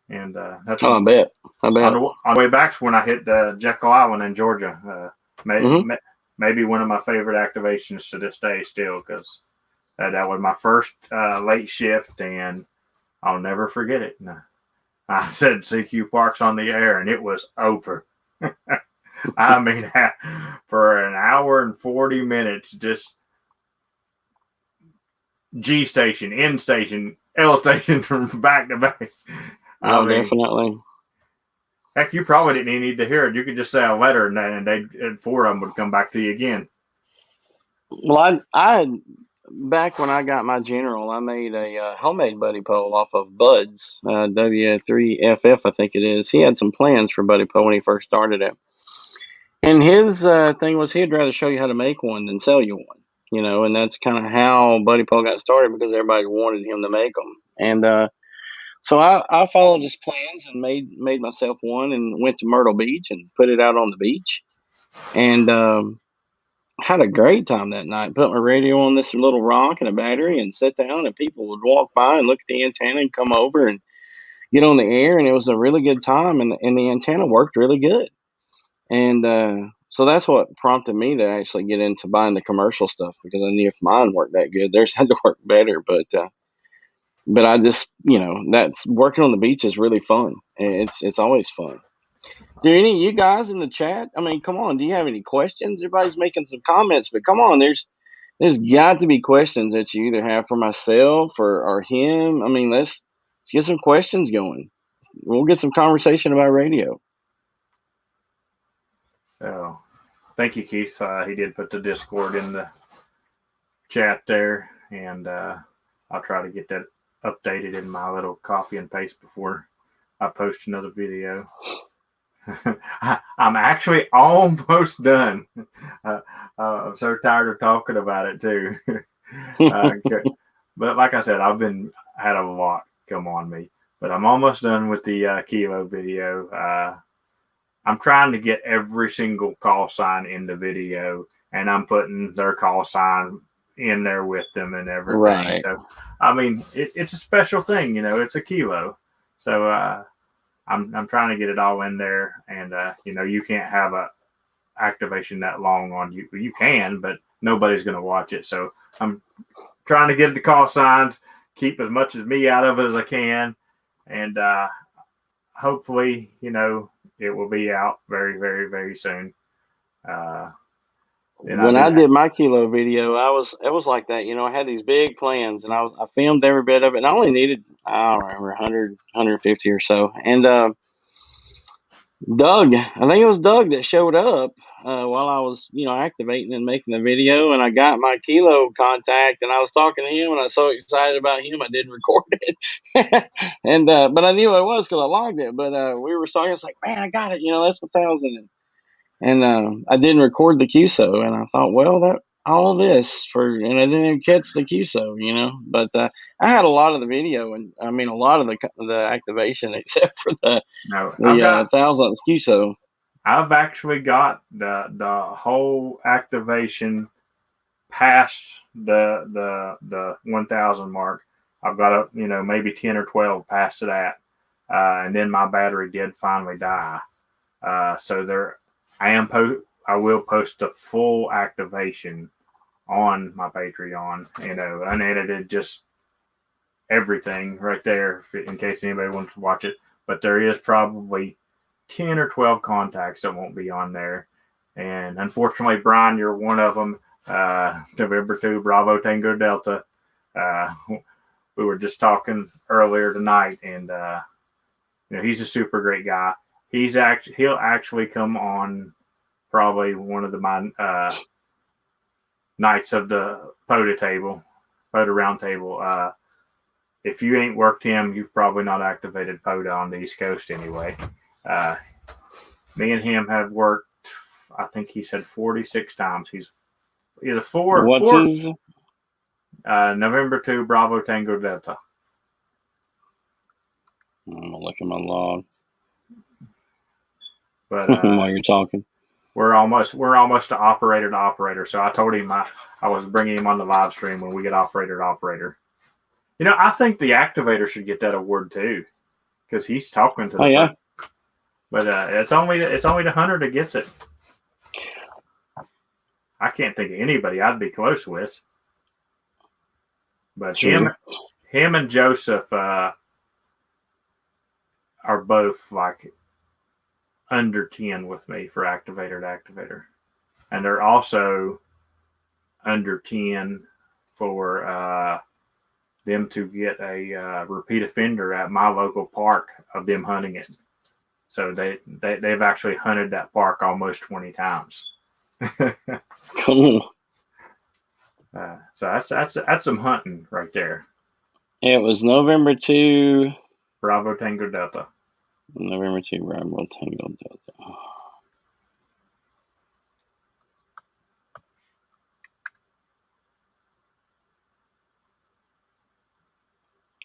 And that's I bet. on the way back when I hit Jekyll Island in Georgia. Maybe one of my favorite activations to this day still, because that was my first late shift, and I'll never forget it. I said CQ Parks on the air, and it was over. I mean, for an hour and 40 minutes, just G station, N station, L station from back to back. Definitely. Heck, you probably didn't even need to hear it. You could just say a letter, and 4 of them would come back to you again. Well, I back when I got my general, I made a homemade buddy pole off of Bud's W3FF, I think it is. He had some plans for buddy pole when he first started it, and his thing was he'd rather show you how to make one than sell you one. And that's kind of how buddy pole got started, because everybody wanted him to make them, and so I followed his plans and made myself one, and went to Myrtle Beach and put it out on the beach, and had a great time that night. Put my radio on this little rock and a battery and sit down, and people would walk by and look at the antenna and come over and get on the air, and it was a really good time, and the antenna worked really good. And so that's what prompted me to actually get into buying the commercial stuff, because I knew if mine worked that good, theirs had to work better. But I just, that's working on the beach is really fun. It's always fun. Do any of you guys in the chat? I mean, come on. Do you have any questions? Everybody's making some comments, but come on. There's got to be questions that you either have for myself or him. I mean, let's get some questions going. We'll get some conversation about radio. So, thank you, Keith. He did put the Discord in the chat there, and I'll try to get that updated in my little copy and paste before I post another video. I'm actually almost done. I'm so tired of talking about it too. But like I said, had a lot come on me. But I'm almost done with the Kilo video. I'm trying to get every single call sign in the video, and I'm putting their call sign in there with them and everything. Right. So, I mean, it's a special thing, it's a Kilo. So, I'm trying to get it all in there, and you can't have a activation that long on you. You can, but nobody's going to watch it. So I'm trying to get the call signs, keep as much as me out of it as I can, and hopefully, it will be out very, very, very soon. When I did my Kilo video, it was like that. I had these big plans, and I filmed every bit of it, and I only needed, I don't remember, 100, 150 or so. And Doug, I think it was Doug that showed up while I was, activating and making the video, and I got my Kilo contact, and I was talking to him, and I was so excited about him, I didn't record it. And but I knew what it was because I logged it. But we were talking, it's like, man, I got it. That's 1,000. And I didn't record the QSO, and I thought, well, that all this and I didn't even catch the QSO, But I had a lot of the video, and I mean a lot of the activation, except for the 1,000th QSO. I've actually got the whole activation past the 1,000 mark. I've got maybe 10 or 12 past that, and then my battery did finally die. So I will post the full activation on my Patreon, unedited, just everything right there in case anybody wants to watch it. But there is probably 10 or 12 contacts that won't be on there. And unfortunately, Brian, you're one of them. November 2, Bravo Tango Delta. We were just talking earlier tonight, and he's a super great guy. He'll actually come on probably one of my nights of the Pota round table. If you ain't worked him, you've probably not activated Pota on the East Coast anyway. Me and him have worked, I think he said 46 times. He's either What's his? November 2, Bravo Tango Delta. I'm gonna look at my log. But while you're talking, we're almost to operator. So I told him I was bringing him on the live stream when we get operator to operator. I think the activator should get that award too, because he's talking to the. Oh yeah. But it's only the hunter that gets it. I can't think of anybody I'd be close with. But Sure. him and Joseph are both like under 10 with me for activator to activator. And they're also under 10 for them to get a repeat offender at my local park of them hunting it. So they've actually hunted that park almost 20 times. Cool. So that's some hunting right there. It was November 2. Bravo Tango Delta. November 2, Bravo Tango Delta.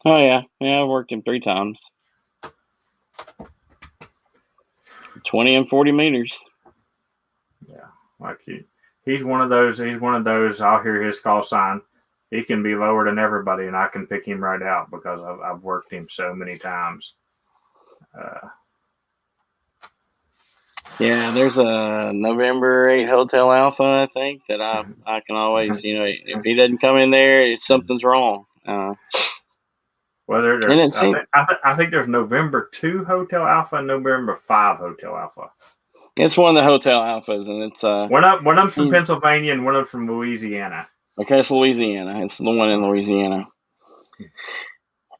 Oh yeah, I've worked him 3 times. 20 and 40 meters. Yeah, like he's one of those. I'll hear his call sign. He can be lower than everybody, and I can pick him right out because I've worked him so many times. Yeah, there's a November 8 Hotel Alpha, I think, that I can always, if he doesn't come in there, something's wrong. Well, I think there's November 2 Hotel Alpha and November 5 Hotel Alpha. It's one of the Hotel Alphas, and it's one of them's from Pennsylvania and one of them from Louisiana. Okay, it's Louisiana. It's the one in Louisiana.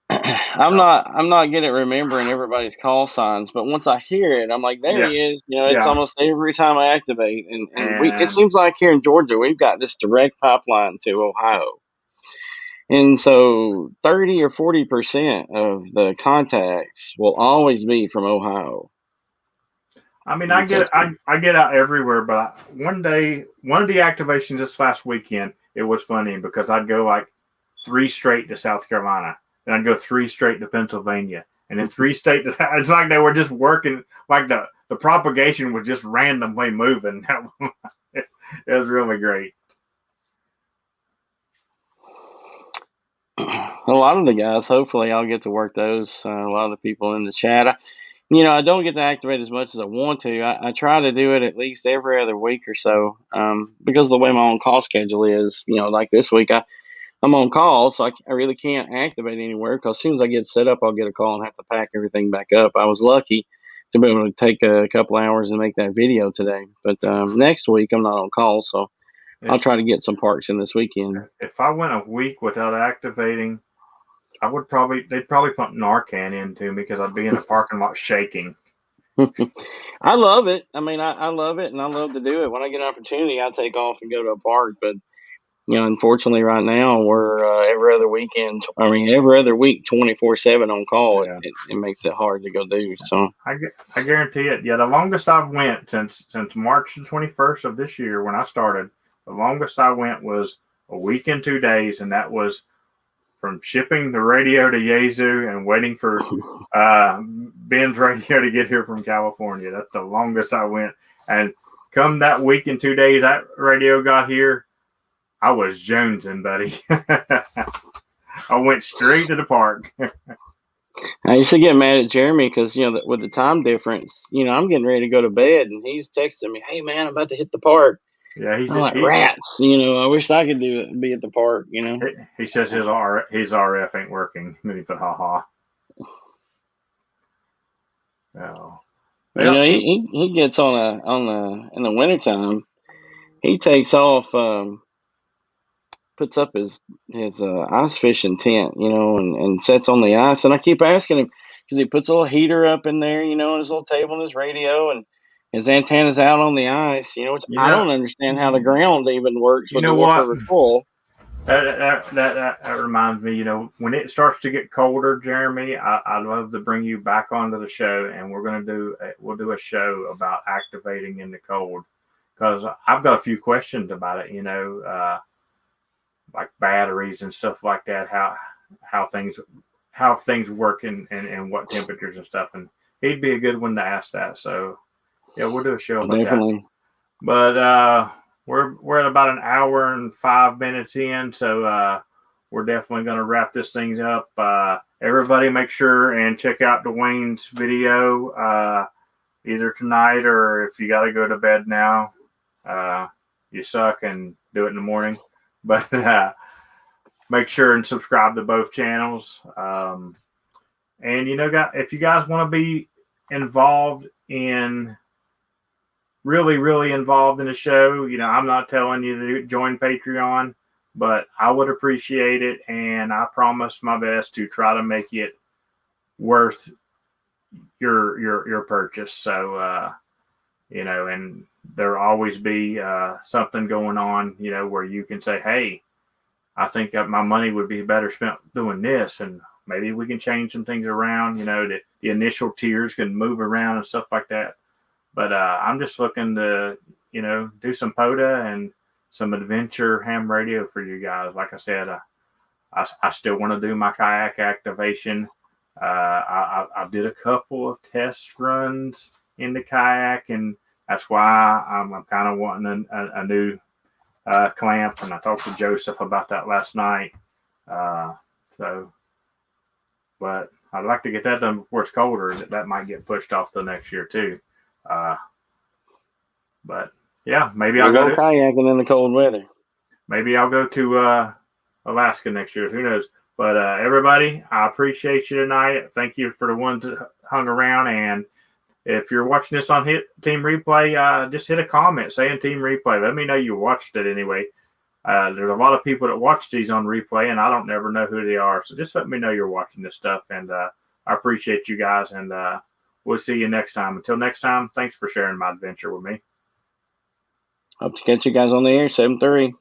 I'm not good at remembering everybody's call signs, but once I hear it, I'm like, there he is. It's almost every time I activate, and it seems like here in Georgia we've got this direct pipeline to Ohio. And so 30 or 40% of the contacts will always be from Ohio. I mean, I get out everywhere, but one day, one of the activations this last weekend, it was funny because I'd go like 3 straight to South Carolina, and I'd go 3 straight to Pennsylvania, and then 3 straight to. It's like they were just working, like the propagation was just randomly moving. It was really great. A lot of the guys, hopefully I'll get to work those. A lot of the people in the chat, I don't get to activate as much as I want to. I try to do it at least every other week or so, because of the way my own call schedule is. Like this week, I'm on call, so I really can't activate anywhere because as soon as I get set up, I'll get a call and have to pack everything back up. I was lucky to be able to take a couple hours and make that video today, but next week I'm not on call, so I'll try to get some parks in this weekend. If I went a week without activating, they'd probably pump Narcan into me because I'd be in the parking lot shaking. I love it. I mean, I love it, and I love to do it. When I get an opportunity, I take off and go to a park. But unfortunately, right now we're every other week, 24/7 on call. Yeah. It makes it hard to go do. So I guarantee it. Yeah, the longest I've went since March the 21st of this year when I started. The longest I went was a week and 2 days, and that was from shipping the radio to Yazoo and waiting for Ben's radio to get here from California. That's the longest I went. And come that week and 2 days that radio got here, I was jonesing, buddy. I went straight to the park. I used to get mad at Jeremy because, with the time difference, I'm getting ready to go to bed, and he's texting me, "Hey, man, I'm about to hit the park." Yeah, I'm like, rats. I wish I could be at the park. He says his RF ain't working. And then he put ha. Oh. He gets in the wintertime. He takes off, puts up his ice fishing tent, and sets on the ice. And I keep asking him, because he puts a little heater up in there, on his little table and his radio, and his antenna's out on the ice, which You I know, don't understand how the ground even works you with the know woofer what? recoil. That reminds me, when it starts to get colder, Jeremy, I'd love to bring you back onto the show, and we'll do a show about activating in the cold, because I've got a few questions about it, like batteries and stuff like that, how things work and what temperatures and stuff, and he'd be a good one to ask that. So yeah, we'll do a show about Definitely. that. But we're at about an hour and 5 minutes in, so we're definitely going to wrap this thing up. Everybody make sure and check out Dwayne's video either tonight, or if you got to go to bed now, you suck, and do it in the morning. But make sure and subscribe to both channels. And if you guys want to be involved in really involved in the show, I'm not telling you to join Patreon, but I would appreciate it, and I promise my best to try to make it worth your purchase. So and there'll always be something going on, where you can say, hey, I think that my money would be better spent doing this, and maybe we can change some things around. The initial tiers can move around and stuff like that. But I'm just looking to, do some POTA and some adventure ham radio for you guys. Like I said, I still want to do my kayak activation. I did a couple of test runs in the kayak, and that's why I'm kind of wanting a new clamp. And I talked to Joseph about that last night. But I'd like to get that done before it's colder. That might get pushed off to next year too. But yeah, maybe I'll go kayaking in the cold weather. Maybe I'll go to Alaska next year. Who knows? But everybody, I appreciate you tonight. Thank you for the ones that hung around. And if you're watching this on Team Replay, just hit a comment saying Team Replay. Let me know you watched it anyway. There's a lot of people that watch these on replay, and I don't never know who they are. So just let me know you're watching this stuff. And I appreciate you guys. And we'll see you next time. Until next time, thanks for sharing my adventure with me. Hope to catch you guys on the air, 7-3.